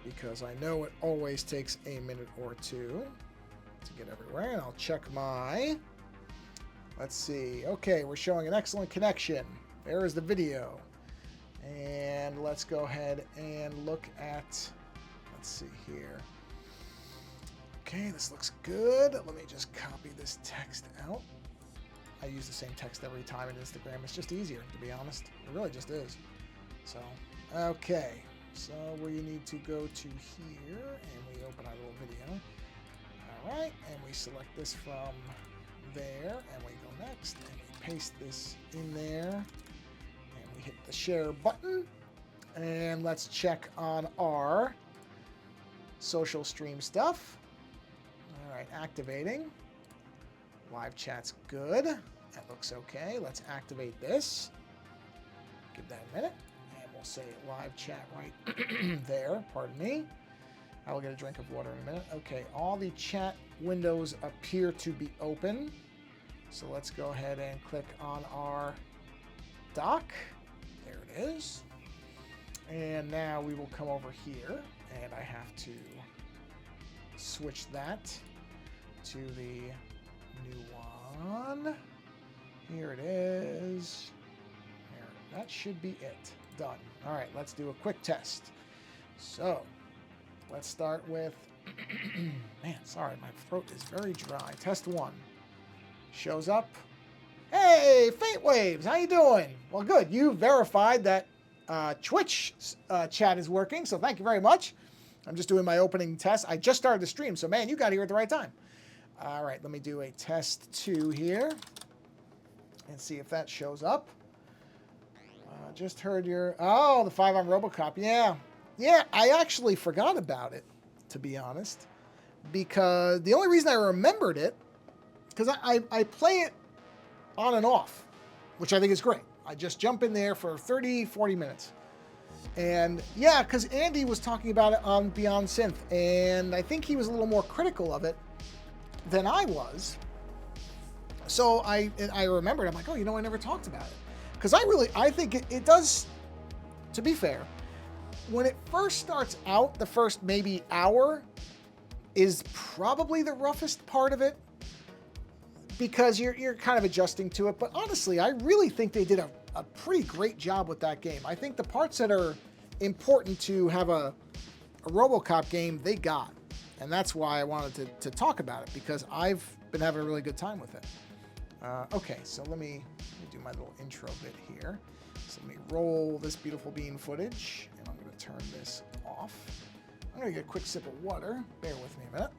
because I know it always takes a minute or two to get everywhere. And I'll check my... Let's see. Okay, we're showing an excellent connection. There is the video. And let's go ahead and look at... Let's see here. Okay, this looks good. Let me just copy this text out. I use the same text every time in Instagram. It's just easier, to be honest. It really just is. So, okay. So we need to go to here, and we open our little video. All right, and we select this from there, and we go next, and we paste this in there, and we hit the share button, and let's check on our social stream stuff. All right, activating. Live chat's good. That looks okay. Let's activate this. Give that a minute. And we'll say live chat right there. Pardon me. I will get a drink of water in a minute. Okay, all the chat windows appear to be open. So let's go ahead and click on our dock. There it is. And now we will come over here. And I have to switch that to the new one. Here it is. There, that should be it. Done. All right, let's do a quick test. So, let's start with... Man, sorry, my throat is very dry. Test 1. Shows up. Hey, Faint Waves, how you doing? Well, good. You verified that Twitch chat is working, so thank you very much. I'm just doing my opening test. I just started the stream, so man, you got here at the right time. All right, let me do a test 2 here and see if that shows up. Just heard your... Oh, the 5 on RoboCop. Yeah. Yeah, I actually forgot about it, to be honest. Because the only reason I remembered it, because I play it on and off, which I think is great. I just jump in there for 30, 40 minutes. And yeah, because Andy was talking about it on Beyond Synth, and I think he was a little more critical of it than I was. So I remembered, I'm like, oh, you know, I never talked about it. Because I think it does, to be fair, when it first starts out, the first maybe hour is probably the roughest part of it, because you're kind of adjusting to it. But honestly, I really think they did a pretty great job with that game. I think the parts that are important to have a RoboCop game, they got. And that's why I wanted to talk about it, because I've been having a really good time with it. Okay, so let me do my little intro bit here. So let me roll this beautiful bean footage, and I'm going to turn this off. I'm going to get a quick sip of water. Bear with me a minute.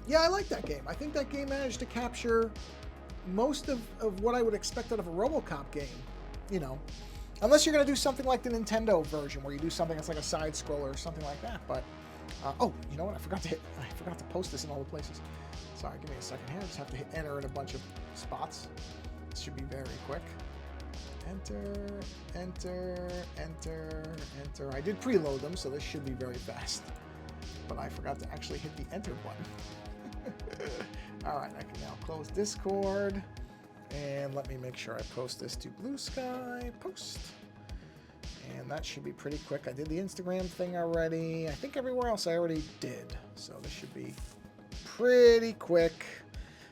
Yeah, I like that game. I think that game managed to capture most of what I would expect out of a RoboCop game. You know, unless you're going to do something like the Nintendo version, where you do something that's like a side scroller or something like that. But oh, you know what? I forgot to post this in all the places. Sorry, give me a second here. I just have to hit enter in a bunch of spots. This should be very quick. Enter, enter, enter, enter. I did preload them, so this should be very fast. But I forgot to actually hit the enter button. All right, I can now close Discord. And let me make sure I post this to Blue Sky. Post. And that should be pretty quick. I did the Instagram thing already. I think everywhere else I already did. So this should be pretty quick.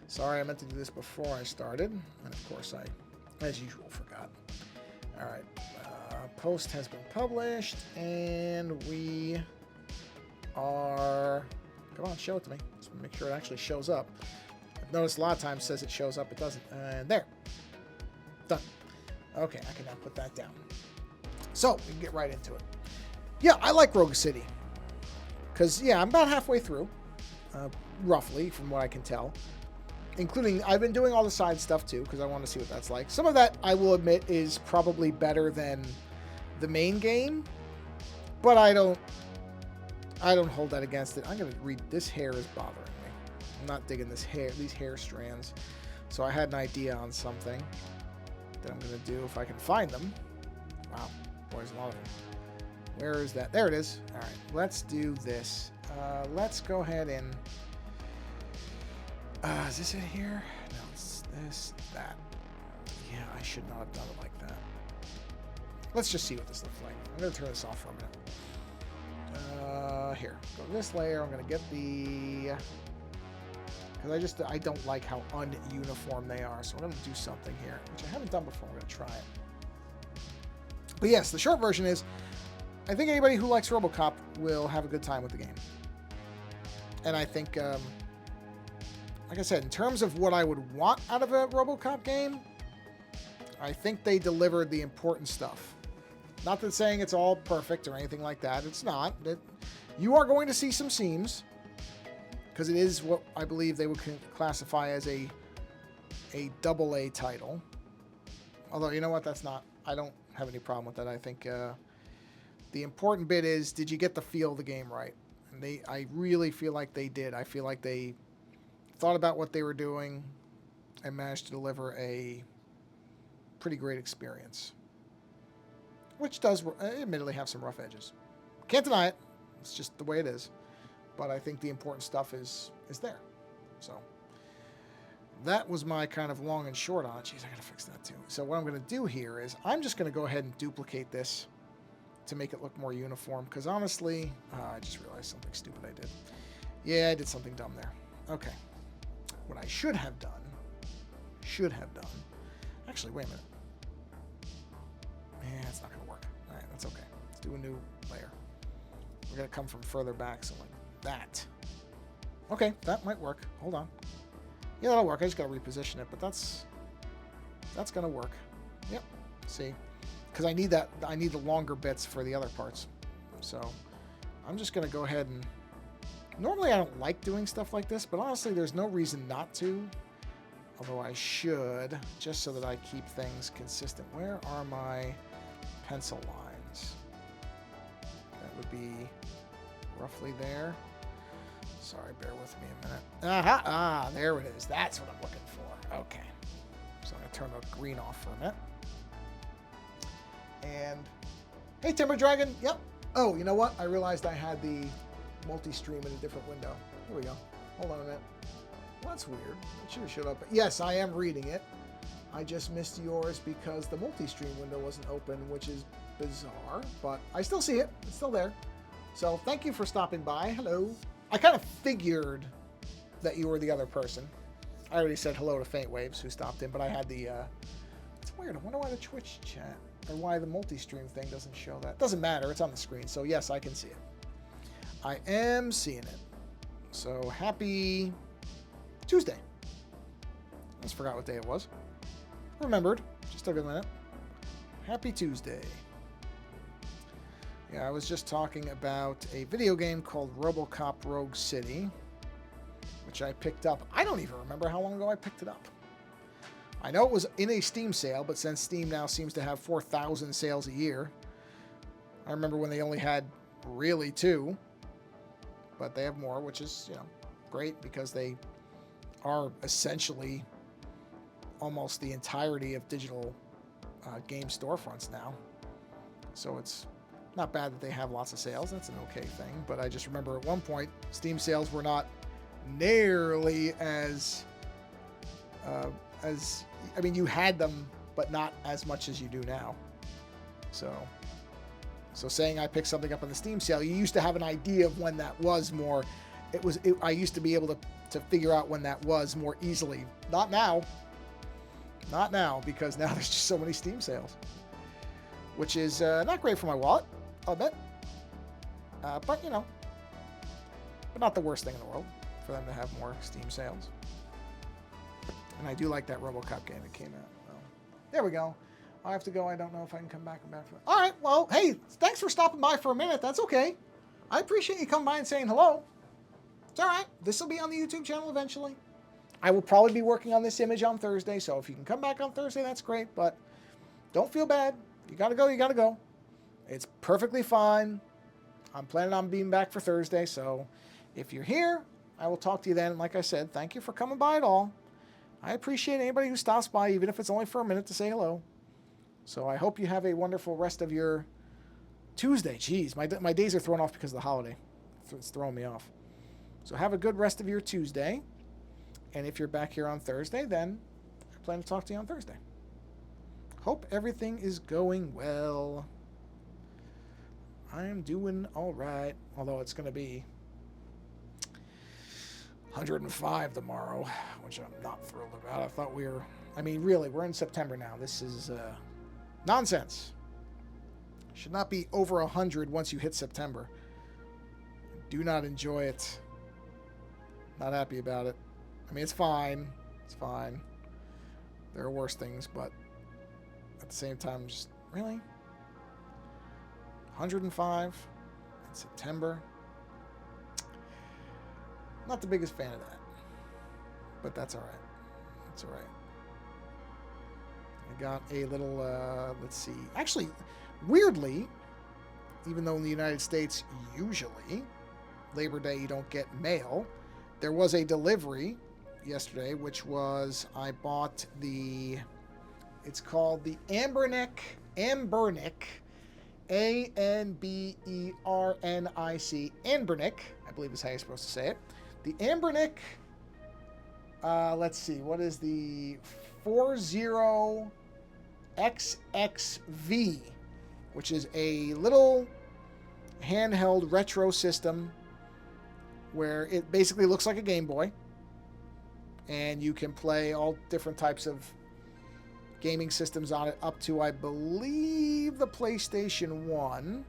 Sorry, I meant to do this before I started. And of course, I, as usual, forgot. All right. Post has been published. And we are... Come on, show it to me. Let's make sure it actually shows up. I've noticed a lot of times it says it shows up. It doesn't. And there. Done. Okay, I can now put that down. So, we can get right into it. Yeah, I like Rogue City. Because, yeah, I'm about halfway through. Roughly, from what I can tell. Including, I've been doing all the side stuff, too, because I want to see what that's like. Some of that, I will admit, is probably better than the main game. But I don't hold that against it. I'm going to read, this hair is bothering me. I'm not digging these hair strands. So I had an idea on something that I'm going to do if I can find them. Wow. There's a lot of them. Where is that? There it is. All right, let's do this. Let's go ahead and... is this it here? No, it's this, that. Yeah, I should not have done it like that. Let's just see what this looks like. I'm going to turn this off for a minute. Here, go to this layer. I'm going to get the... Because I don't like how ununiform they are. So I'm going to do something here, which I haven't done before. I'm going to try it. But yes, the short version is, I think anybody who likes RoboCop will have a good time with the game. And I think, like I said, in terms of what I would want out of a RoboCop game, I think they delivered the important stuff. Not that saying it's all perfect or anything like that. It's not. You are going to see some seams, because it is what I believe they would classify as a AA title. Although, you know what? That's not... I don't have any problem with that. I think the important bit is, did you get the feel of the game right? And I really feel like they did. I feel like they thought about what they were doing and managed to deliver a pretty great experience, which does admittedly have some rough edges. Can't deny it. It's just the way it is. But I think the important stuff is there. So that was my kind of long and short on it. Jeez, I gotta fix that too. So what I'm gonna do here is I'm just gonna go ahead and duplicate this to make it look more uniform. Because honestly, I just realized something stupid I did. Yeah, I did something dumb there. Okay. What I should have done. Actually, wait a minute. Yeah, it's not gonna work. All right, that's okay. Let's do a new layer. We're gonna come from further back, so like that. Okay, that might work. Hold on. Yeah, that'll work. I just gotta reposition it, but that's gonna work. Yep. See, because I need that. I need the longer bits for the other parts. So I'm just gonna go ahead and. Normally, I don't like doing stuff like this, but honestly, there's no reason not to. Although I should, just so that I keep things consistent. Where are my pencil lines? That would be roughly there. Sorry, bear with me a minute. Aha! Ah, there it is. That's what I'm looking for. Okay. So I'm going to turn the green off for a minute. And, hey, Timber Dragon. Yep. Oh, you know what? I realized I had the multi-stream in a different window. Here we go. Hold on a minute. Well, that's weird. It should have showed up. Yes, I am reading it. I just missed yours because the multi-stream window wasn't open, which is bizarre. But I still see it. It's still there. So thank you for stopping by. Hello. I kind of figured that you were the other person. I already said hello to Faint Waves, who stopped in, but I had the... It's weird. I wonder why the Twitch chat, or why the multi-stream thing doesn't show that. Doesn't matter. It's on the screen. So yes, I can see it. I am seeing it. So happy Tuesday. I just forgot what day it was. Remembered. Just took a minute. Happy Tuesday. Yeah, I was just talking about a video game called RoboCop Rogue City, which I picked up. I don't even remember how long ago I picked it up. I know it was in a Steam sale, but since Steam now seems to have 4,000 sales a year, I remember when they only had really 2, but they have more, which is, great because they are essentially almost the entirety of digital game storefronts now. So it's not bad that they have lots of sales. That's an okay thing. But I just remember at one point, Steam sales were not nearly as I mean, you had them, but not as much as you do now. So saying I picked something up on the Steam sale, you used to have an idea of when that was more. I used to be able to figure out when that was more easily. Not now. Not now, because now there's just so many Steam sales. Which is not great for my wallet, I'll admit. But, but not the worst thing in the world for them to have more Steam sales. And I do like that RoboCop game that came out. Well, there we go. I have to go. I don't know if I can come back. All right. Well, hey, thanks for stopping by for a minute. That's okay. I appreciate you coming by and saying hello. It's all right. This will be on the YouTube channel eventually. I will probably be working on this image on Thursday, so if you can come back on Thursday, that's great. But don't feel bad. You got to go. You got to go. It's perfectly fine. I'm planning on being back for Thursday, so if you're here, I will talk to you then. Like I said, thank you for coming by at all. I appreciate anybody who stops by, even if it's only for a minute, to say hello. So I hope you have a wonderful rest of your Tuesday. Jeez, my days are thrown off because of the holiday. It's throwing me off. So have a good rest of your Tuesday. And if you're back here on Thursday, then I plan to talk to you on Thursday. Hope everything is going well. I'm doing all right, although it's going to be 105 tomorrow, which I'm not thrilled about. I thought we were, I mean, really, we're in September now. This is nonsense. Should not be over 100 once you hit September. Do not enjoy it. Not happy about it. I mean, it's fine. It's fine. There are worse things, but at the same time, just really? 105 in September? Not the biggest fan of that. But that's alright. That's alright. I got a little, let's see. Actually, weirdly, even though in the United States, usually, Labor Day you don't get mail, there was a delivery yesterday, which was, I bought the, it's called the Ambernic, A-N-B-E-R-N-I-C, Ambernic, I believe is how you're supposed to say it. The Ambernic, let's see, what is the 40XXV, which is a little handheld retro system where it basically looks like a Game Boy, and you can play all different types of gaming systems on it, up to, I believe, the PlayStation 1.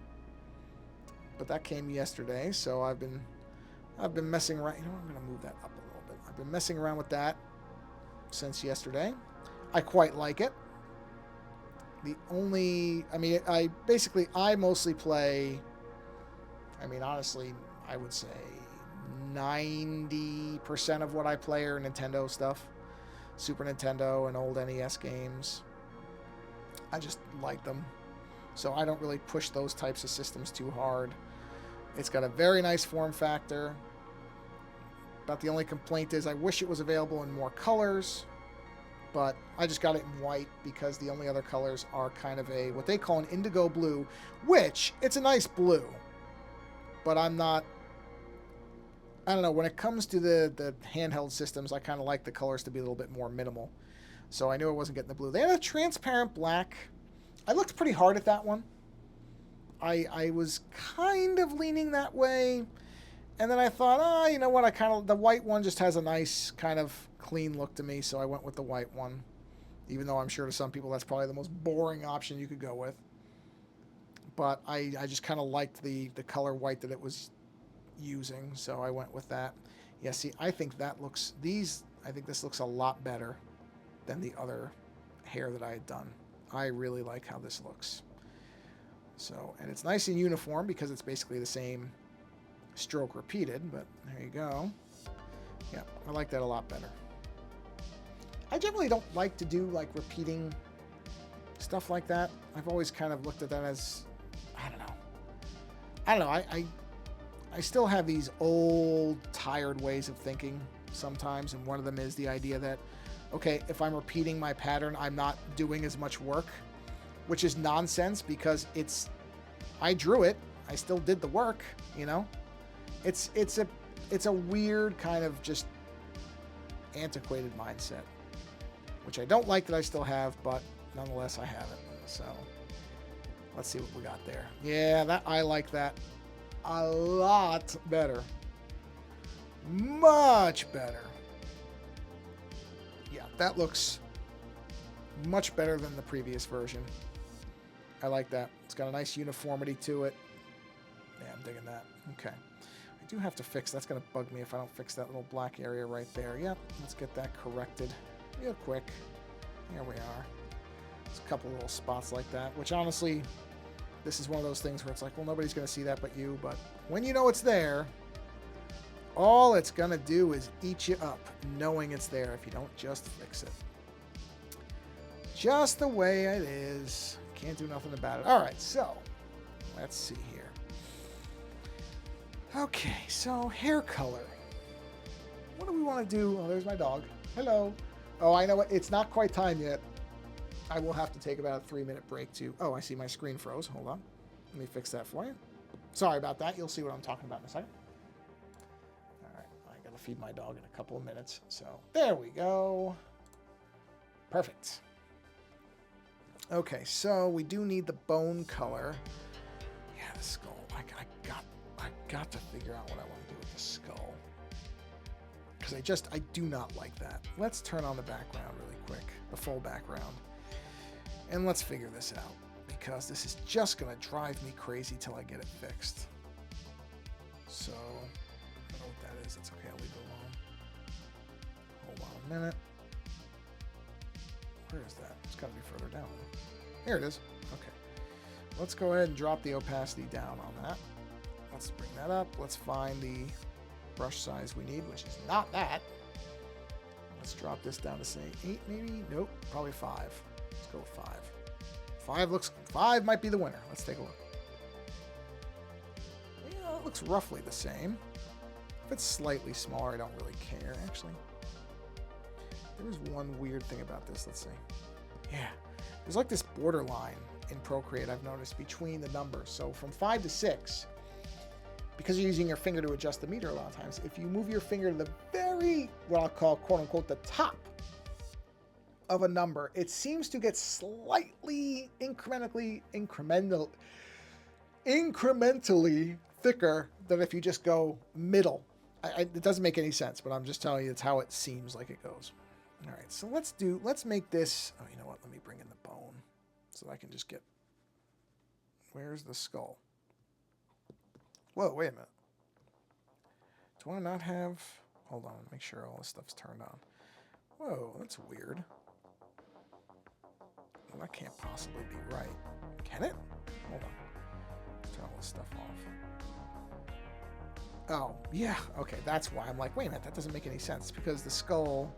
But that came yesterday, so I've been messing around. You know what? I'm going to move that up a little bit. I've been messing around with that since yesterday. I quite like it. The only, I mean, I mostly play, I mean, honestly, I would say 90% of what I play are Nintendo stuff. Super Nintendo and old NES games. I just like them. So I don't really push those types of systems too hard. It's got a very nice form factor. About the only complaint is I wish it was available in more colors. But I just got it in white because the only other colors are kind of a, what they call an indigo blue, which, it's a nice blue. But I'm not, I don't know, when it comes to the handheld systems, I kind of like the colors to be a little bit more minimal. So I knew I wasn't getting the blue. They had a transparent black. I looked pretty hard at that one. I was kind of leaning that way. And then I thought, you know what, the white one just has a nice kind of clean look to me, so I went with the white one. Even though I'm sure to some people that's probably the most boring option you could go with. But I just kind of liked the color white that it was using, so I went with that. Yeah, see, I think that looks, I think this looks a lot better than the other hair that I had done. I really like how this looks. So, and it's nice and uniform because it's basically the same stroke repeated, but there you go. Yeah, I like that a lot better. I generally don't like to do like repeating stuff like that. I've always kind of looked at that as, I don't know. I still have these old, tired ways of thinking sometimes, and one of them is the idea that, okay, if I'm repeating my pattern, I'm not doing as much work, which is nonsense because I drew it, I still did the work, you know? It's a weird kind of just antiquated mindset, which I don't like that I still have, but nonetheless I have it. So let's see what we got there. Yeah, I like that a lot better. Much better. Yeah, that looks much better than the previous version. I like that. It's got a nice uniformity to it. Yeah, I'm digging that. Okay. I do have to fix, that's going to bug me if I don't fix that little black area right there. Yep, let's get that corrected real quick. Here we are. There's a couple little spots like that, which honestly, this is one of those things where it's like, well, nobody's going to see that but you. But when you know it's there, all it's going to do is eat you up knowing it's there if you don't just fix it. Just the way it is. Can't do nothing about it. All right, so let's see here. Okay, so hair color. What do we want to do? Oh, there's my dog. Hello. Oh, I know what. It's not quite time yet. I will have to take about a 3-minute break to... Oh, I see my screen froze. Hold on. Let me fix that for you. Sorry about that. You'll see what I'm talking about in a second. All right. I got to feed my dog in a couple of minutes. So there we go. Perfect. Okay, so we do need the bone color. Yeah, the skull. I got to figure out what I want to do with the skull. Because I do not like that. Let's turn on the background really quick, the full background. And let's figure this out. Because this is just going to drive me crazy till I get it fixed. So, I don't know what that is. It's okay, I'll leave it alone. Hold on a minute. Where is that? It's got to be further down. Here it is. Okay. Let's go ahead and drop the opacity down on that. Let's bring that up. Let's find the brush size we need, which is not that. Let's drop this down to say 8 maybe? Nope, probably 5. Let's go with 5. 5 might be the winner. Let's take a look. Yeah, it looks roughly the same. If it's slightly smaller, I don't really care, actually. There was one weird thing about this. Let's see. Yeah, there's like this borderline in Procreate I've noticed between the numbers. So from 5 to 6, because you're using your finger to adjust the meter a lot of times, if you move your finger to the very, what I'll call, quote unquote, the top of a number, it seems to get slightly incrementally thicker than if you just go middle. It doesn't make any sense, but I'm just telling you it's how it seems like it goes. All right, so let's make this, oh, you know what, let me bring in the bone so that I can just get, where's the skull? Whoa, wait a minute. Do I not have, hold on, make sure all this stuff's turned on. Whoa, that's weird. Well, that can't possibly be right. Can it? Hold on. Turn all this stuff off. Oh, yeah, okay, that's why. I'm like, wait a minute, that doesn't make any sense, because the skull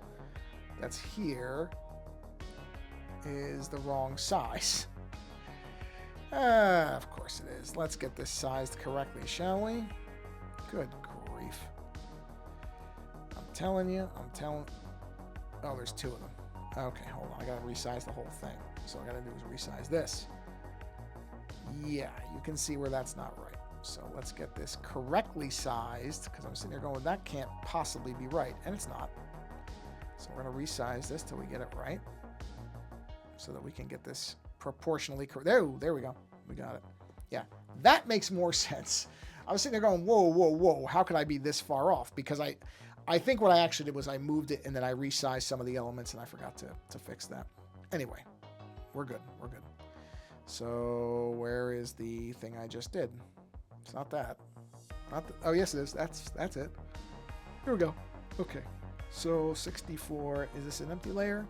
that's here is the wrong size. Of course it is. Let's get this sized correctly, shall we? Good grief. I'm telling you. Oh, there's 2 of them. Okay, hold on. I gotta resize the whole thing. So all I gotta do is resize this. Yeah, you can see where that's not right. So let's get this correctly sized, because I'm sitting here going, that can't possibly be right, and it's not. So we're going to resize this till we get it right, so that we can get this proportionally correct. There we go. We got it. Yeah, that makes more sense. I was sitting there going, whoa, whoa, whoa, how could I be this far off? Because I think what I actually did was I moved it, and then I resized some of the elements, and I forgot to fix that. Anyway, we're good. We're good. So where is the thing I just did? It's not that. Oh, yes, it is. That's it. Here we go. Okay. So 64, is this an empty layer?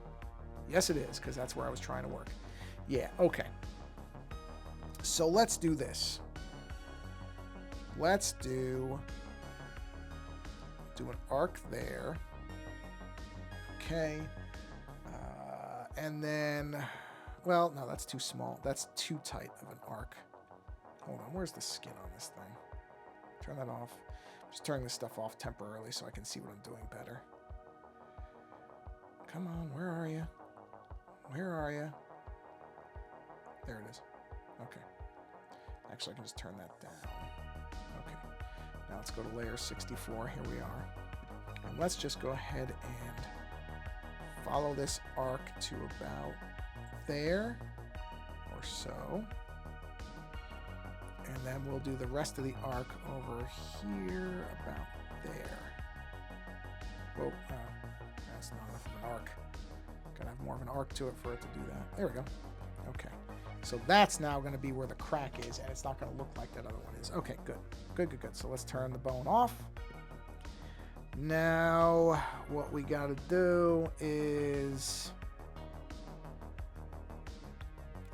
Yes, it is, because that's where I was trying to work. Yeah, okay. So let's do this. Let's do an arc there. Okay. And then, well, no, that's too small. That's too tight of an arc. Hold on, where's the skin on this thing? Turn that off. Just turning this stuff off temporarily so I can see what I'm doing better. Come on, where are you? Where are you? There it is. Okay. Actually, I can just turn that down. Okay. Now let's go to layer 64. Here we are. And let's just go ahead and follow this arc to about there or so. And then we'll do the rest of the arc over here about there. Whoa, that's not enough of an arc. Gotta have more of an arc to it for it to do that. There we go. Okay. So that's now going to be where the crack is, and it's not going to look like that other one is. Okay, good. Good, good, good. So let's turn the bone off. Now, what we got to do is...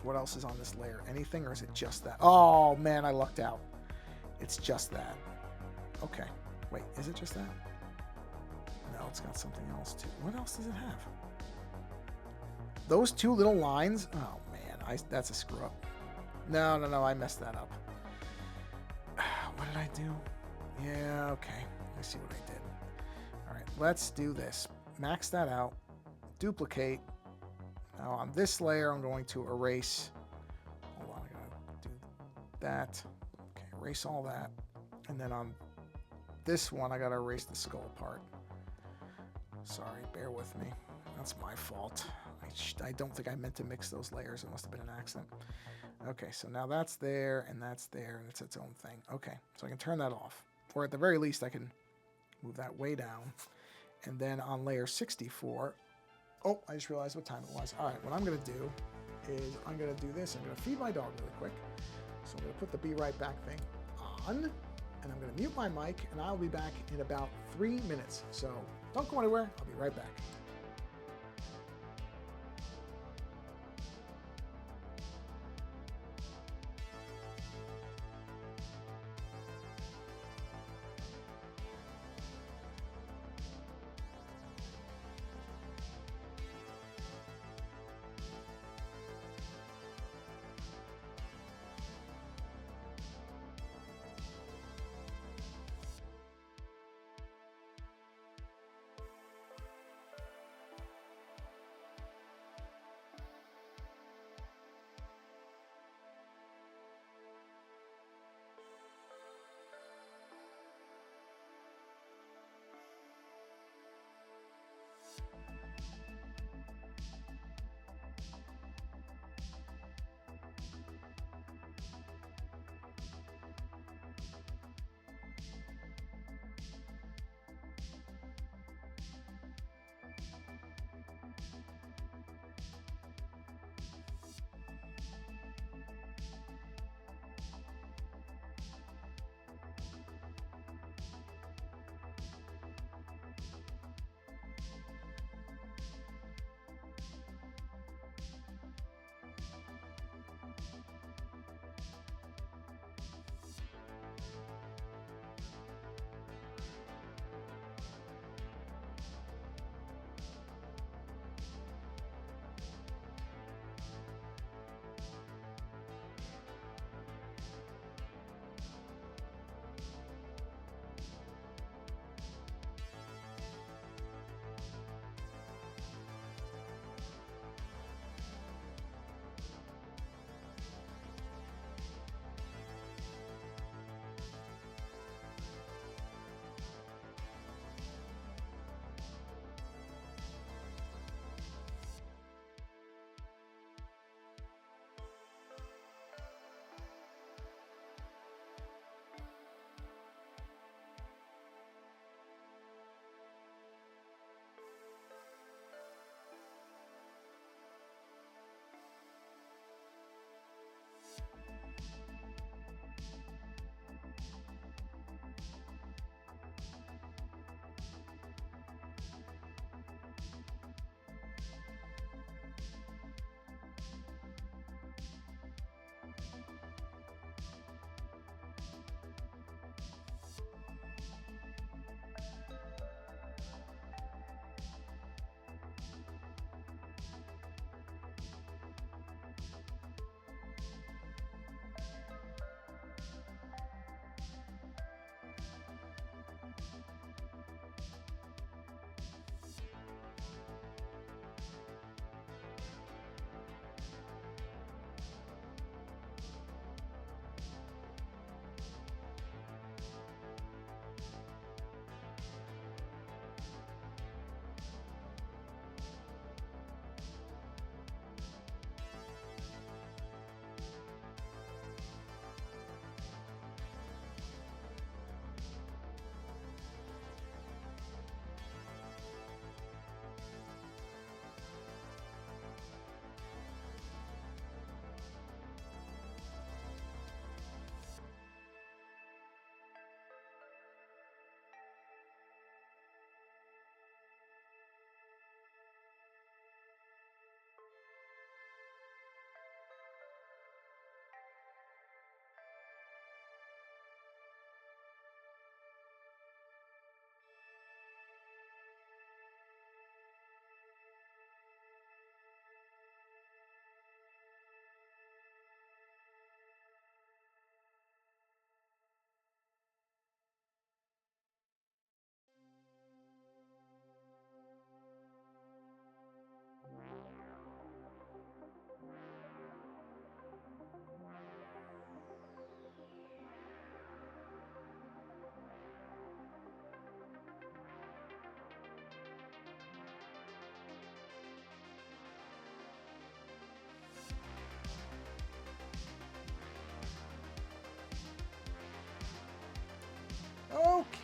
What else is on this layer? Anything, or is it just that? Oh, man, I lucked out. It's just that. Okay. Wait, is it just that? No, it's got something else, too. What else does it have? Those 2 little lines? Oh, man, that's a screw-up. No, I messed that up. What did I do? Yeah, okay. Let me see what I did. All right, let's do this. Max that out. Duplicate. Now on this layer, I'm going to erase. Hold on, I gotta do that. Okay, erase all that. And then on this one, I gotta erase the skull part. Sorry, bear with me. That's my fault. I I don't think I meant to mix those layers. It must have been an accident. Okay, so now that's there, and it's its own thing. Okay, so I can turn that off. Or at the very least, I can move that way down. And then on layer 64, oh, I just realized what time it was. All right, what I'm going to do is I'm going to do this. I'm going to feed my dog really quick. So I'm going to put the Be Right Back thing on, and I'm going to mute my mic, and I'll be back in about 3 minutes. So don't go anywhere. I'll be right back.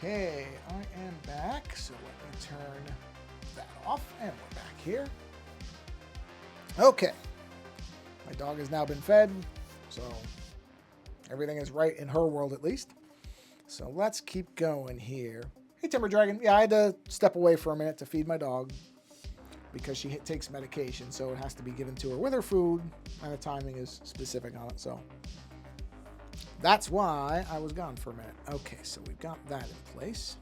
Okay, I am back. So let me turn that off, and we're back here. Okay. My dog has now been fed, so everything is right in her world at least. So let's keep going here. Hey, Timber Dragon. Yeah, I had to step away for a minute to feed my dog because she takes medication, so it has to be given to her with her food, and the timing is specific on it, so that's why I was gone for a minute. Okay, so we've got that in place.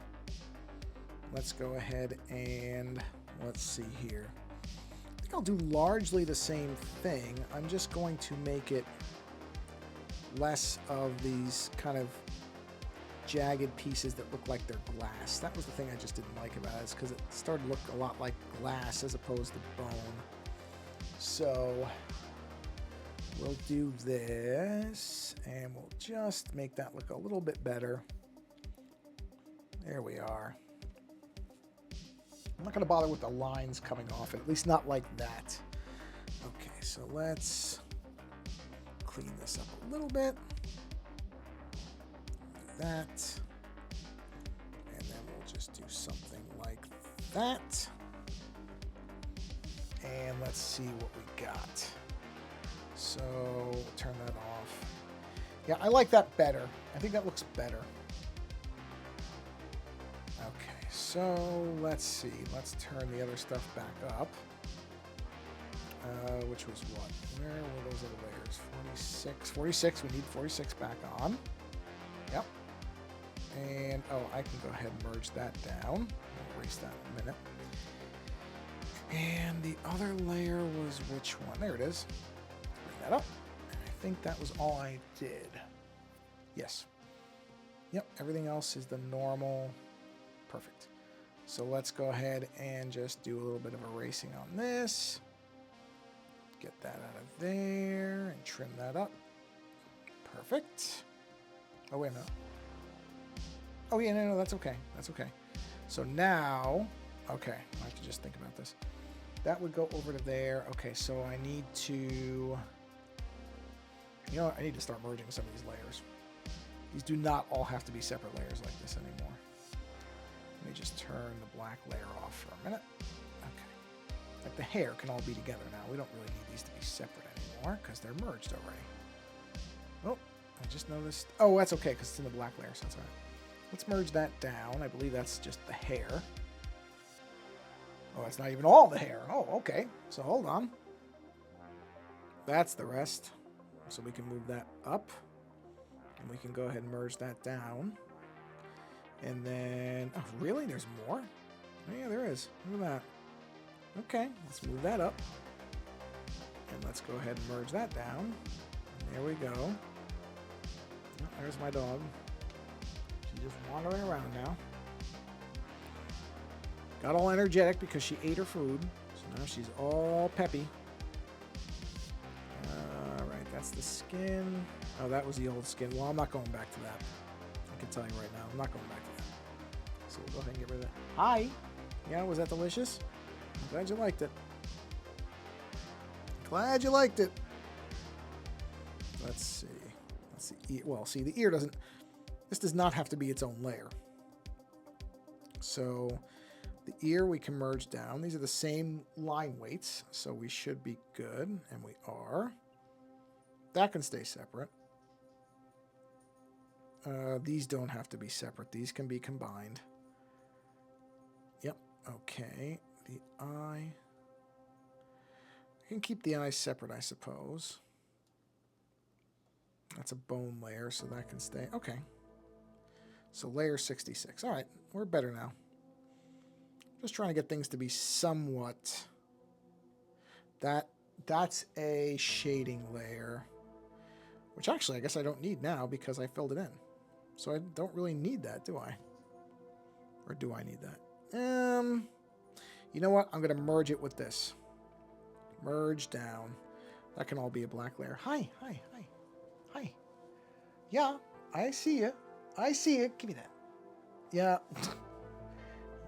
Let's go ahead and let's see here. I think I'll do largely the same thing. I'm just going to make it less of these kind of jagged pieces that look like they're glass. That was the thing I just didn't like about it, is because it started to look a lot like glass as opposed to bone. So we'll do this, and we'll just make that look a little bit better. There we are. I'm not going to bother with the lines coming off it, at least not like that. Okay, so let's clean this up a little bit. Do that. And then we'll just do something like that. And let's see what we got. So we'll turn that off. Yeah, I like that better. I think that looks better. Okay, so let's see. Let's turn the other stuff back up. Which was what? Where were those other layers? 46. 46. We need 46 back on. Yep. And, oh, I can go ahead and merge that down. I'll erase that in a minute. And the other layer was which one? There it is. Bring that up. And I think that was all I did. Yes. Yep, everything else is the normal. Perfect. So let's go ahead and just do a little bit of erasing on this. Get that out of there and trim that up. Perfect. Oh, wait a minute. Oh, yeah, no, that's okay. That's okay. So now, okay, I have to just think about this. That would go over to there. Okay, so I need to, you know what? I need to start merging some of these layers. These do not all have to be separate layers like this anymore. Let me just turn the black layer off for a minute. Okay. Like the hair can all be together now. We don't really need these to be separate anymore because they're merged already. Oh, I just noticed. Oh, that's okay because it's in the black layer, so that's all right. Let's merge that down. I believe that's just the hair. Oh, that's not even all the hair. Oh, okay. So hold on. That's the rest. So we can move that up. And we can go ahead and merge that down. And then, oh, really? There's more? Oh, yeah, there is. Look at that. Okay, let's move that up. And let's go ahead and merge that down. And there we go. Oh, there's my dog. She's just wandering around now. Got all energetic because she ate her food. So now she's all peppy. Alright, that's the skin. Oh, that was the old skin. Well, I'm not going back to that. I can tell you right now, I'm not going back to that. So we'll go ahead and get rid of that. Hi! Yeah, was that delicious? I'm glad you liked it. Glad you liked it. Let's see. Let's see. Well, see, the ear doesn't... This does not have to be its own layer. So the ear we can merge down. These are the same line weights, so we should be good, and we are. That can stay separate. These don't have to be separate. These can be combined. Yep. Okay. The eye. I can keep the eye separate, I suppose. That's a bone layer, so that can stay. Okay. So layer 66. All right. We're better now. Just trying to get things to be somewhat... That's a shading layer. Which actually, I guess I don't need now because I filled it in. So I don't really need that, do I? Or do I need that? You know what? I'm going to merge it with this. Merge down. That can all be a black layer. Hi, hi, hi, hi. Yeah, I see you. I see it. Give me that. Yeah.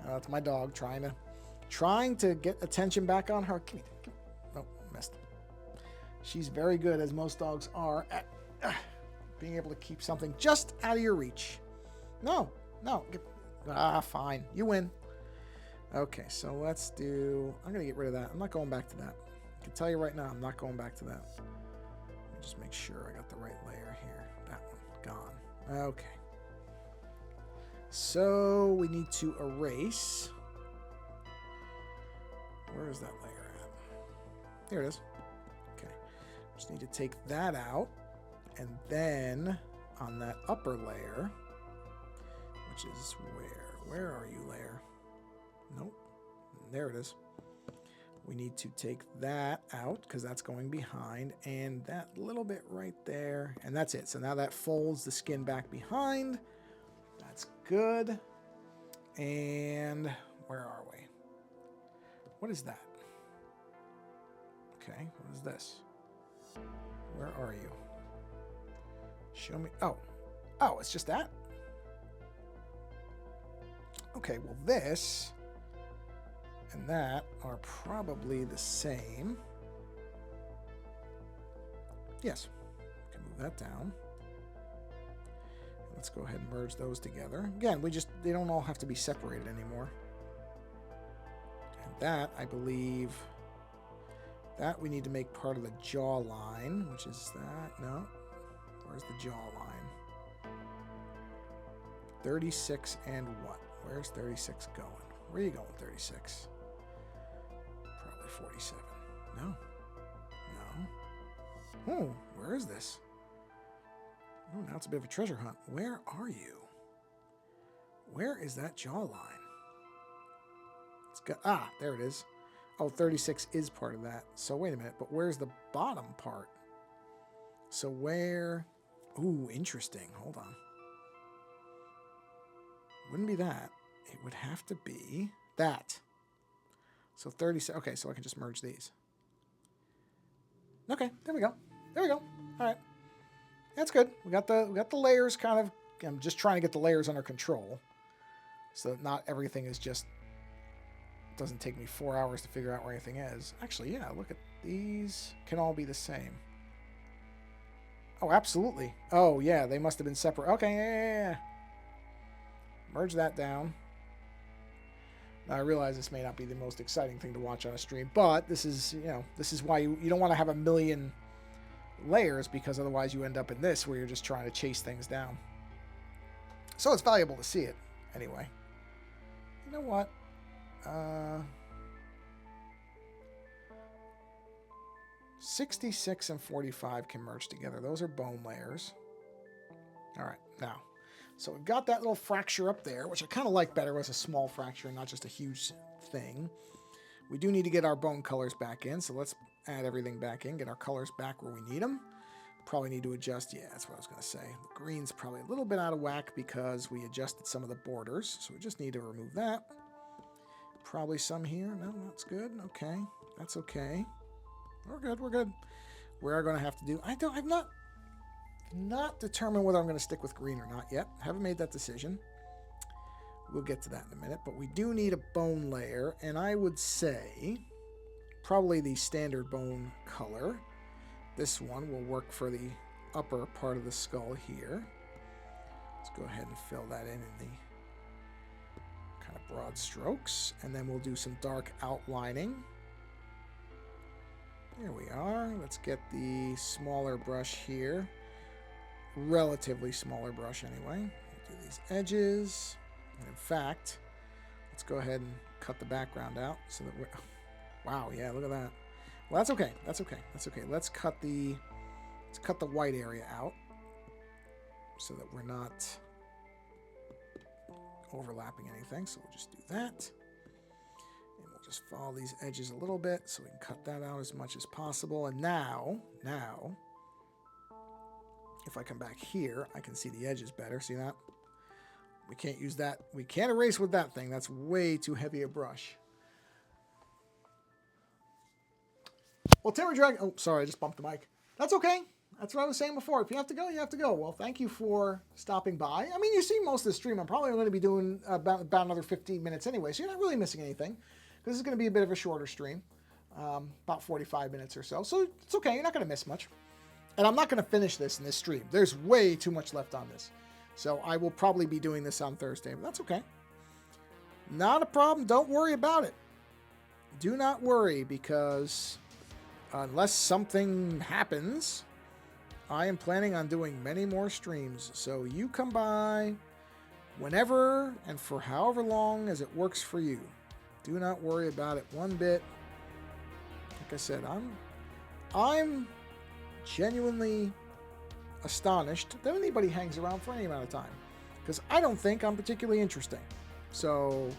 That's my dog trying to get attention back on her. Give me that. Give me. Oh, missed. She's very good, as most dogs are, at being able to keep something just out of your reach. No, no. Ah, fine. You win. Okay, so let's do... I'm going to get rid of that. I'm not going back to that. I can tell you right now, I'm not going back to that. Let me just make sure I got the right layer here. That one. Gone. Okay. So we need to erase... Where is that layer at? There it is. Okay. Just need to take that out. And then on that upper layer, which is where? Where are you, layer? Nope. There it is. We need to take that out because that's going behind, and that little bit right there, and that's it. So now that folds the skin back behind. That's good. And where are we? What is that? Okay, what is this? Where are you? Show me. Oh, it's just that? Okay, well this and that are probably the same. Yes, we can move that down. Let's go ahead and merge those together. Again, they don't all have to be separated anymore. And that, I believe, that we need to make part of the jawline, which is that. No, where's the jawline? 36 and what? Where's 36 going? Where are you going, 36? Probably 47. No. No. Oh, where is this? Oh, now it's a bit of a treasure hunt. Where are you? Where is that jawline? It's got, there it is. Oh, 36 is part of that. So wait a minute, but where's the bottom part? So where... Ooh, interesting. Hold on. Wouldn't be that. It would have to be that. So 36. Okay, so I can just merge these. Okay, there we go. There we go. All right. That's good. We got the layers kind of... I'm just trying to get the layers under control so that not everything is just... It doesn't take me 4 hours to figure out where anything is. Actually, yeah, look at these. Can all be the same. Oh, absolutely. Oh, yeah, they must have been separate. Okay, yeah. Merge that down. Now, I realize this may not be the most exciting thing to watch on a stream, but this is, this is why you don't want to have a million layers, because otherwise you end up in this where you're just trying to chase things down. So it's valuable to see it anyway. You know what? 66 and 45 can merge together. Those are bone layers. All right, now. So we've got that little fracture up there, which I kind of like better as a small fracture and not just a huge thing. We do need to get our bone colors back in, so let's add everything back in, get our colors back where we need them. Probably need to adjust, yeah, that's what I was going to say. The green's probably a little bit out of whack because we adjusted some of the borders, so we just need to remove that. Probably some here. No, that's good. Okay, that's okay. We're good, we're good. We're going to have to do... I've not determined whether I'm going to stick with green or not yet. Haven't made that decision. We'll get to that in a minute. But we do need a bone layer, and I would say probably the standard bone color. This one will work for the upper part of the skull here. Let's go ahead and fill that in the kind of broad strokes. And then we'll do some dark outlining. There we are. Let's get the smaller brush here. Relatively smaller brush anyway. We'll do these edges. And in fact, let's go ahead and cut the background out so that we're... Wow, yeah, look at that. Well, that's okay. That's okay. That's okay. Let's cut the white area out so that we're not overlapping anything. So we'll just do that. And we'll just follow these edges a little bit so we can cut that out as much as possible. And now, if I come back here, I can see the edges better. See that? We can't use that. We can't erase with that thing. That's way too heavy a brush. Well, Timber Dragon... Oh, sorry, I just bumped the mic. That's okay. That's what I was saying before. If you have to go, you have to go. Well, thank you for stopping by. I mean, you see most of the stream. I'm probably going to be doing about another 15 minutes anyway, so you're not really missing anything. This is going to be a bit of a shorter stream, about 45 minutes or so. So it's okay. You're not going to miss much. And I'm not going to finish this in this stream. There's way too much left on this. So I will probably be doing this on Thursday, but that's okay. Not a problem. Don't worry about it. Do not worry, because unless something happens, I am planning on doing many more streams. So you come by whenever and for however long as it works for you. Do not worry about it one bit. Like I said, I'm genuinely astonished that anybody hangs around for any amount of time, because I don't think I'm particularly interesting. So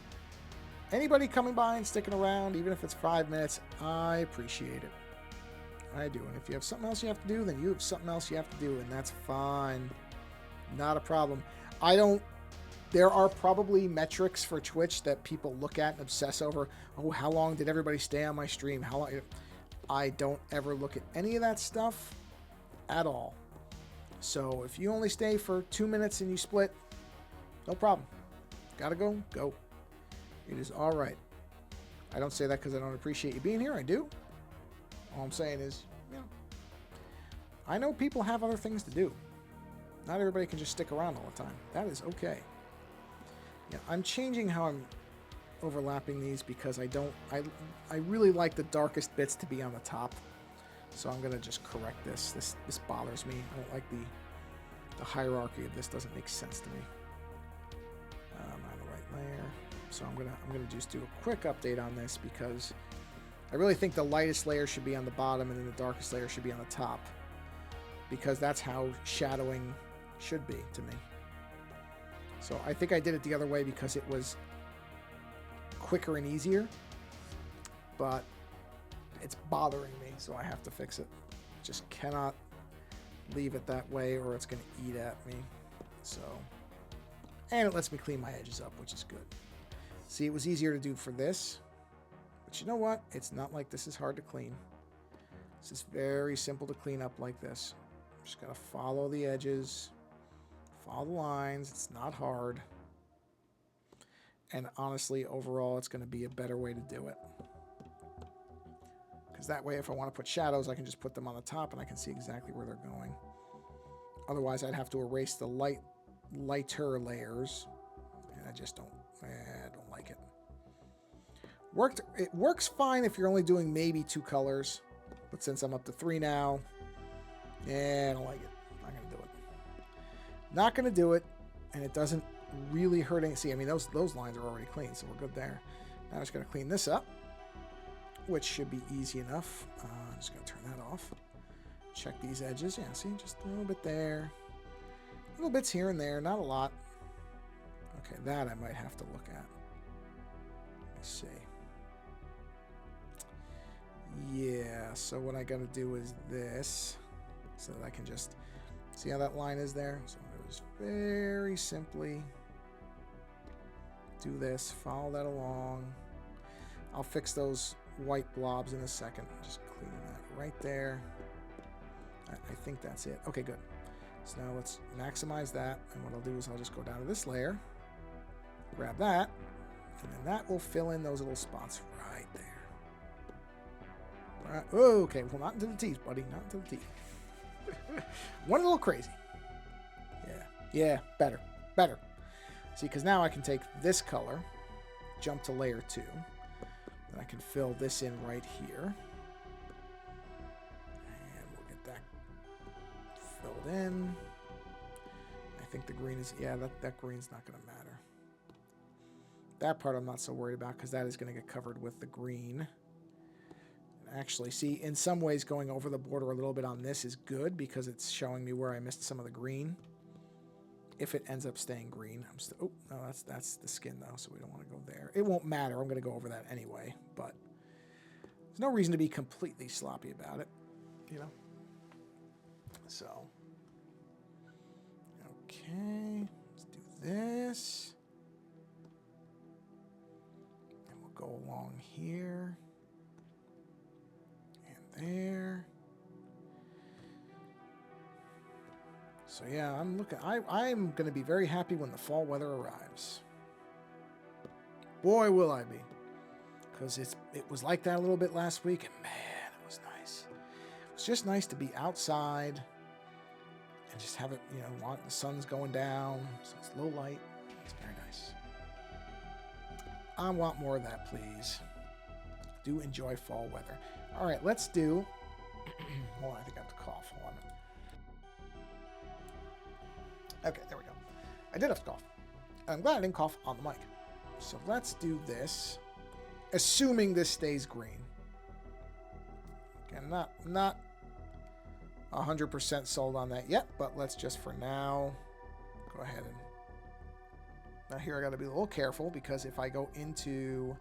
anybody coming by and sticking around, even if it's 5 minutes, I appreciate it. I do. And if you have something else you have to do, then you have something else you have to do, and that's fine. Not a problem. There are probably metrics for Twitch that people look at and obsess over. Oh, how long did everybody stay on my stream? How long? I don't ever look at any of that stuff at all. So if you only stay for 2 minutes and you split, no problem. Gotta go, go. It is all right. I don't say that because I don't appreciate you being here. I do. All I'm saying is, I know people have other things to do. Not everybody can just stick around all the time. That is okay. Yeah, I'm changing how I'm overlapping these because I really like the darkest bits to be on the top. So I'm going to just correct this. This bothers me. I don't like the hierarchy of this. Doesn't make sense to me. On the right layer. So I'm gonna just do a quick update on this, because I really think the lightest layer should be on the bottom and then the darkest layer should be on the top, because that's how shadowing should be to me. So I think I did it the other way because it was quicker and easier, but it's bothering me, so I have to fix it. Just cannot leave it that way or it's going to eat at me. So, and it lets me clean my edges up, which is good. See, it was easier to do for this, but you know what? It's not like this is hard to clean. This is very simple to clean up like this. I'm just going to follow the edges, follow the lines. It's not hard. And honestly, overall, it's going to be a better way to do it. Because that way, if I want to put shadows, I can just put them on the top and I can see exactly where they're going. Otherwise, I'd have to erase the lighter layers. And I just don't like it. It works fine if you're only doing maybe 2 colors. But since I'm up to 3 now, I don't like it. Not going to do it. Not going to do it. And it doesn't really hurt any. See, I mean, those lines are already clean, so we're good there. Now I'm just going to clean this up, which should be easy enough. I'm just going to turn that off. Check these edges. Yeah, see, just a little bit there. Little bits here and there, not a lot. Okay, that I might have to look at. Let me see. Yeah, so what I got to do is this, so that I can just see how that line is there. So I'm going to just very simply do this, follow that along. I'll fix those white blobs in a second. Just clean that right there. I think that's it. Okay, good. So now let's maximize that. And what I'll do is I'll just go down to this layer, grab that, and then that will fill in those little spots right there. Right. Oh, okay, well, not into the teeth, buddy. Not into the teeth. One a little crazy. Yeah, better. See, because now I can take this color, jump to layer 2, and I can fill this in right here. And we'll get that filled in. I think the green is, yeah, that green's not going to matter. That part I'm not so worried about, because that is going to get covered with the green. And actually, see, in some ways going over the border a little bit on this is good, because it's showing me where I missed some of the green. If it ends up staying green, oh no, that's the skin though, so we don't want to go there. It won't matter. I'm going to go over that anyway, but there's no reason to be completely sloppy about it, you know. So, okay, let's do this, and we'll go along here and there. So yeah, I'm going to be very happy when the fall weather arrives. Boy, will I be. Because it was like that a little bit last week, and man, it was nice. It was just nice to be outside and just have it, the sun's going down, so it's low light. It's very nice. I want more of that, please. Do enjoy fall weather. All right, let's do... Hold on, I think I have to cough. Hold on. Okay, there we go. I did have to cough. I'm glad I didn't cough on the mic. So let's do this, assuming this stays green. Okay, not 100% sold on that yet, but let's just for now go ahead and... Now here I got to be a little careful because if I go into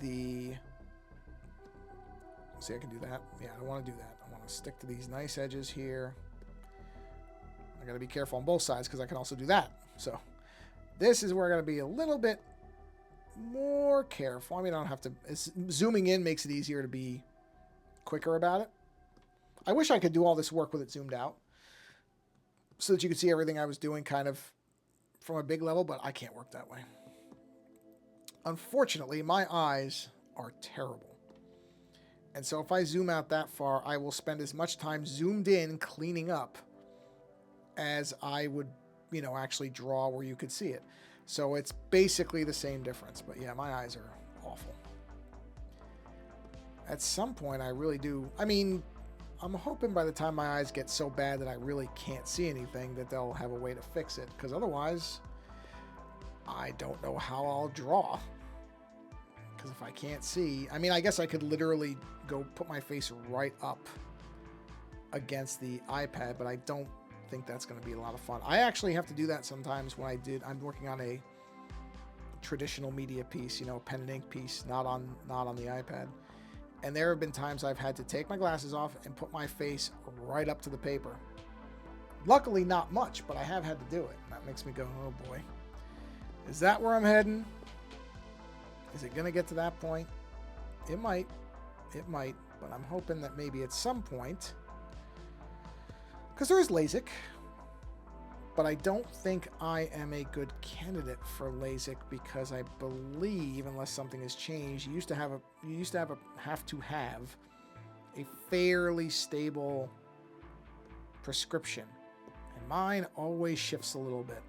the... See, I can do that. Yeah, I don't want to do that. I want to stick to these nice edges here. I got to be careful on both sides because I can also do that. So this is where I got to be a little bit more careful. I mean, I don't have to... Zooming in makes it easier to be quicker about it. I wish I could do all this work with it zoomed out so that you could see everything I was doing kind of from a big level, but I can't work that way. Unfortunately, my eyes are terrible. And so if I zoom out that far, I will spend as much time zoomed in cleaning up as I would, you know, actually draw where you could see it. So it's basically the same difference. But yeah, my eyes are awful. At some point, I really do. I mean, I'm hoping by the time my eyes get so bad that I really can't see anything that they'll have a way to fix it. Because otherwise, I don't know how I'll draw. Because if I can't see... I mean, I guess I could literally go put my face right up against the iPad, but I don't think that's going to be a lot of fun. I actually have to do that sometimes when I'm working on a traditional media piece, you know, pen and ink piece, not on the iPad. And there have been times I've had to take my glasses off and put my face right up to the paper. Luckily, not much, but I have had to do it. And that makes me go, oh boy. Is that where I'm heading? Is it going to get to that point? It might. It might. But I'm hoping that maybe at some point... Because there is LASIK. But I don't think I am a good candidate for LASIK because I believe, unless something has changed, you used to have a fairly stable prescription. And mine always shifts a little bit.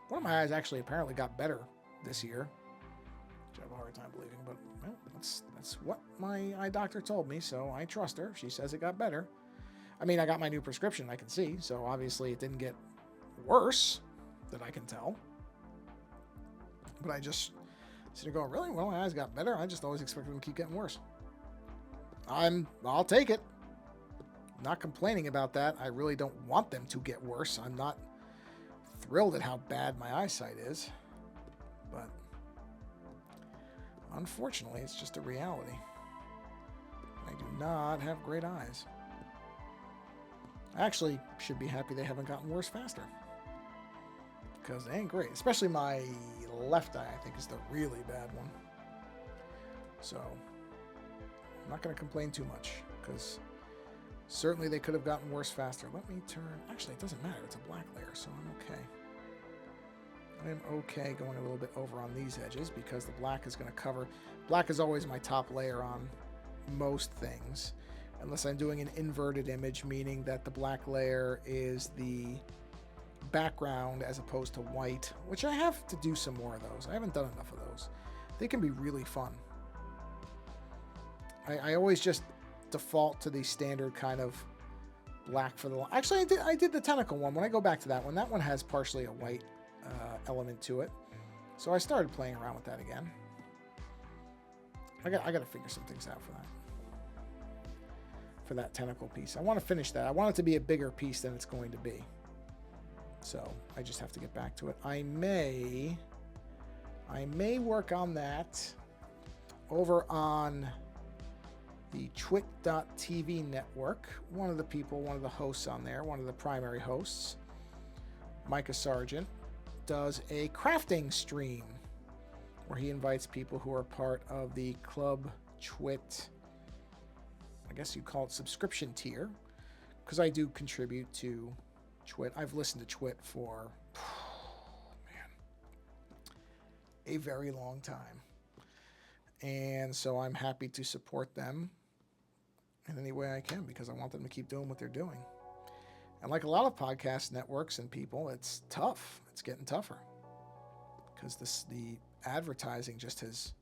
One of my eyes actually apparently got better this year. I have a hard time believing, but well, that's what my eye doctor told me, so I trust her. She says it got better. I mean, I got my new prescription, I can see, so obviously it didn't get worse that I can tell. But I just sit there going, really? Well, my eyes got better. I just always expected them to keep getting worse. I'll take it. Not complaining about that. I really don't want them to get worse. I'm not thrilled at how bad my eyesight is, but unfortunately, it's just a reality. I do not have great eyes. I actually should be happy they haven't gotten worse faster. Because they ain't great. Especially my left eye, I think, is the really bad one. So, I'm not going to complain too much. Because certainly they could have gotten worse faster. Let me turn... Actually, it doesn't matter. It's a black layer, so I'm okay. I am okay going a little bit over on these edges because the black is going to cover... Black is always my top layer on most things. Unless I'm doing an inverted image, meaning that the black layer is the background as opposed to white, which I have to do some more of those. I haven't done enough of those. They can be really fun. I always just default to the standard kind of black for the... Actually, I did the tentacle one. When I go back to that one has partially a white element to it. So I started playing around with that again. I got to figure some things out for that. For that tentacle piece. I want to finish that. I want it to be a bigger piece than it's going to be. So I just have to get back to it. I may work on that over on the twit.tv network. One of the hosts on there, one of the primary hosts, Micah Sargent, does a crafting stream where he invites people who are part of the Club Twit, I guess you call it subscription tier, because I do contribute to Twit. I've listened to Twit for, a very long time. And so I'm happy to support them in any way I can because I want them to keep doing what they're doing. And like a lot of podcast networks and people, it's tough. It's getting tougher. because the advertising just has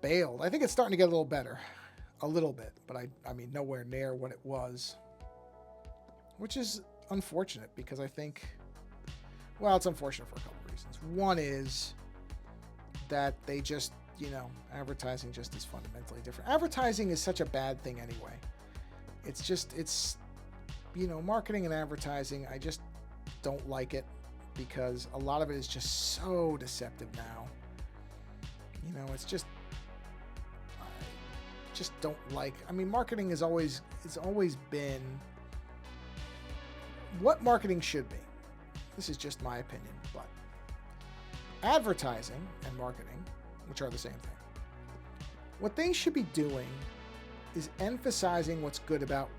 bailed. I think it's starting to get a little better, a little bit, but I mean nowhere near what it was, which is unfortunate because I think, well, it's unfortunate for a couple of reasons. One is that they just, advertising just is fundamentally different. Advertising is such a bad thing anyway. It's marketing and advertising, I just don't like it because a lot of it is just so deceptive now. It's just, I just don't like, marketing it's always been what marketing should be. This is just my opinion, but advertising and marketing, which are the same thing, what they should be doing is emphasizing what's good about,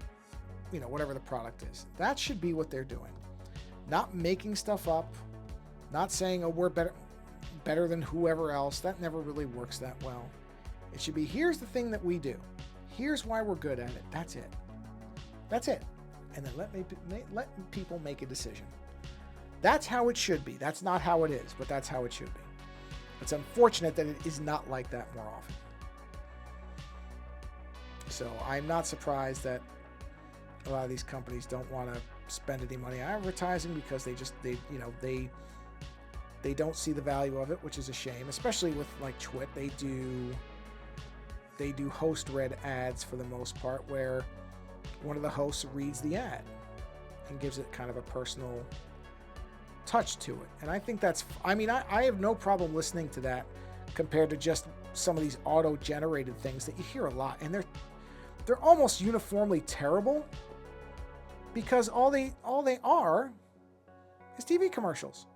whatever the product is. That should be what they're doing. Not making stuff up, not saying, oh, we're better than whoever else. That never really works that well. It should be, here's the thing that we do. Here's why we're good at it. That's it. That's it. And then let people make a decision. That's how it should be. That's not how it is, but that's how it should be. It's unfortunate that it is not like that more often. So I'm not surprised that a lot of these companies don't want to spend any money on advertising because they don't see the value of it, which is a shame, especially with like Twit. They do host read ads for the most part, where one of the hosts reads the ad and gives it kind of a personal touch to it. And I think that's, I have no problem listening to that compared to just some of these auto-generated things that you hear a lot, and they're almost uniformly terrible because all they are is TV commercials.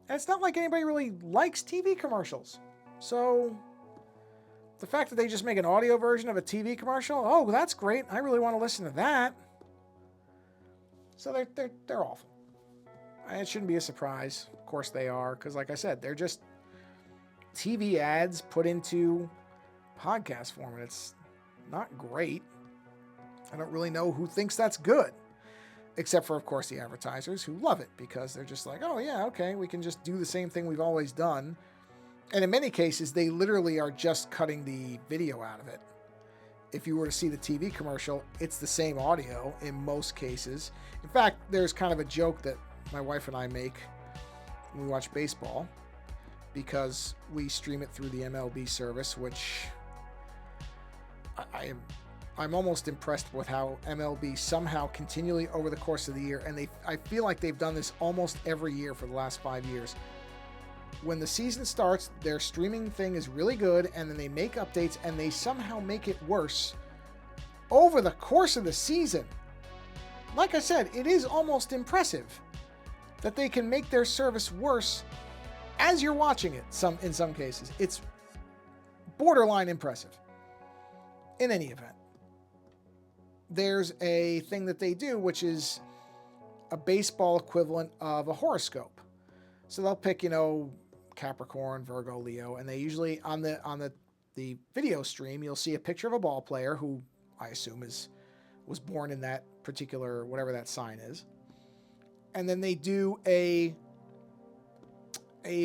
And it's not like anybody really likes TV commercials. So the fact that they just make an audio version of a TV commercial, oh, that's great. I really want to listen to that. So they're awful. And it shouldn't be a surprise. Of course they are, because like I said, they're just TV ads put into podcast form, and it's not great. I don't really know who thinks that's good, except for, of course, the advertisers who love it because they're just like, oh, yeah, okay, we can just do the same thing we've always done. And in many cases, they literally are just cutting the video out of it. If you were to see the TV commercial, it's the same audio in most cases. In fact, there's kind of a joke that my wife and I make when we watch baseball, because we stream it through the MLB service, which I'm almost impressed with how MLB somehow continually over the course of the year, and I feel like they've done this almost every year for the last 5 years. When the season starts, their streaming thing is really good, and then they make updates, and they somehow make it worse over the course of the season. Like I said, it is almost impressive that they can make their service worse as you're watching it. In some cases, it's borderline impressive. In any event, there's a thing that they do, which is a baseball equivalent of a horoscope. So they'll pick, Capricorn, Virgo, Leo, and they usually on the video stream, you'll see a picture of a ball player who I assume was born in that particular, whatever that sign is. And then they do a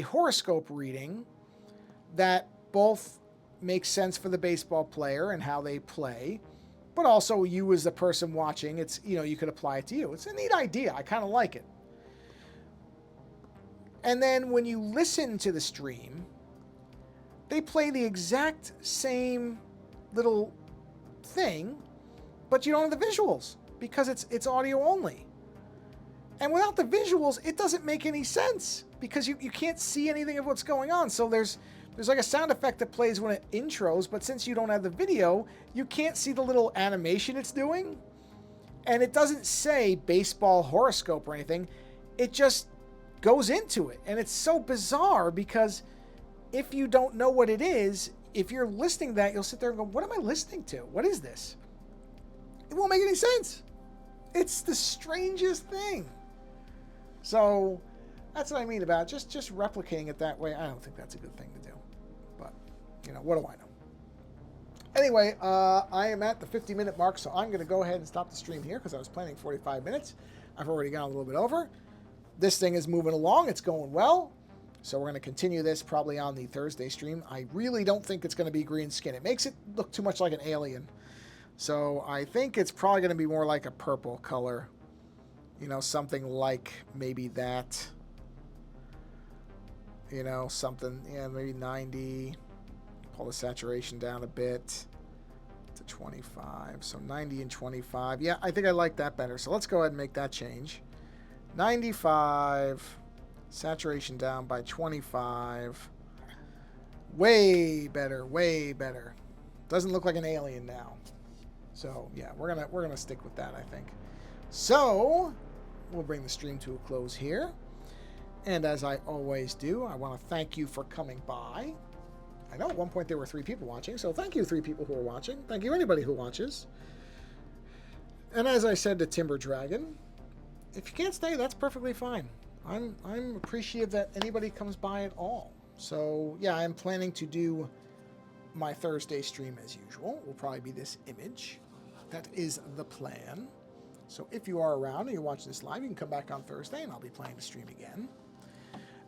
horoscope reading that both makes sense for the baseball player and how they play, but also you as the person watching, it's, you could apply it to you. It's a neat idea. I kind of like it. And then when you listen to the stream, they play the exact same little thing, but you don't have the visuals because it's audio only. And without the visuals, it doesn't make any sense because you can't see anything of what's going on. So there's like a sound effect that plays when it intros, but since you don't have the video, you can't see the little animation it's doing. And it doesn't say baseball horoscope or anything. It just goes into it. And it's so bizarre because if you don't know what it is, if you're listening to that, you'll sit there and go, what am I listening to? What is this? It won't make any sense. It's the strangest thing. So that's what I mean about just replicating it that way. I don't think that's a good thing to do. But, what do I know? Anyway, I am at the 50-minute mark, so I'm going to go ahead and stop the stream here because I was planning 45 minutes. I've already gone a little bit over. this thing is moving along. It's going well. So we're going to continue this probably on the Thursday stream. I really don't think it's going to be green skin. It makes it look too much like an alien. So I think it's probably going to be more like a purple color. You know, something like maybe that. You know, something, yeah, maybe 90. Pull the saturation down a bit to 25. So 90 and 25. Yeah, I think I like that better. So let's go ahead and make that change. 95. Saturation down by 25. Way better, way better. Doesn't look like an alien now. So yeah, we're gonna stick with that, I think. So we'll bring the stream to a close here. And as I always do, I want to thank you for coming by. I know at one point there were 3 people watching, so thank you 3 people who are watching. Thank you anybody who watches. And as I said to Timber Dragon, if you can't stay, that's perfectly fine. I'm appreciative that anybody comes by at all. So yeah, I'm planning to do my Thursday stream as usual. Will probably be this image. That is the plan. So if you are around and you're watching this live, you can come back on Thursday and I'll be playing the stream again.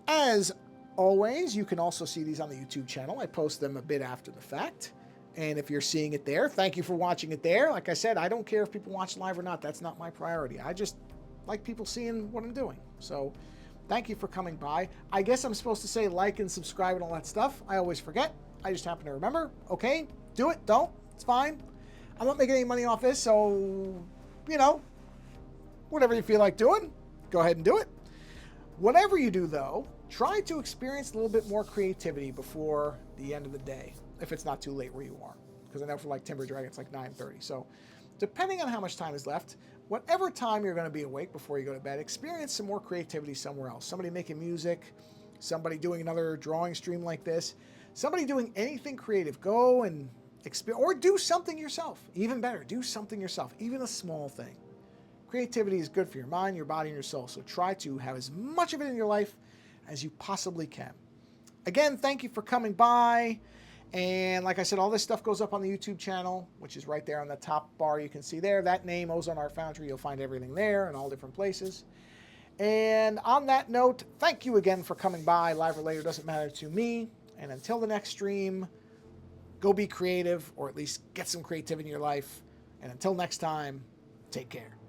As always, you can also see these on the YouTube channel. I post them a bit after the fact. And if you're seeing it there, thank you for watching it there. Like I said, I don't care if people watch live or not. That's not my priority. I just like people seeing what I'm doing. So thank you for coming by. I guess I'm supposed to say like and subscribe and all that stuff. I always forget. I just happen to remember. Okay, do it. Don't. It's fine. I'm not making any money off this, so, you know, whatever you feel like doing, go ahead and do it. Whatever you do, though, try to experience a little bit more creativity before the end of the day, if it's not too late where you are. Because I know for like Timber Dragon, it's like 9:30. So depending on how much time is left, whatever time you're going to be awake before you go to bed, experience some more creativity somewhere else. Somebody making music, somebody doing another drawing stream like this, somebody doing anything creative. Go and experience, or do something yourself. Even better, do something yourself, even a small thing. Creativity is good for your mind, your body, and your soul. So try to have as much of it in your life as you possibly can. Again, thank you for coming by. And like I said, all this stuff goes up on the YouTube channel, which is right there on the top bar. You can see there that name, Ozone Art Foundry. You'll find everything there in all different places. And on that note, thank you again for coming by. Live or later, doesn't matter to me. And until the next stream, go be creative, or at least get some creativity in your life. And until next time, take care.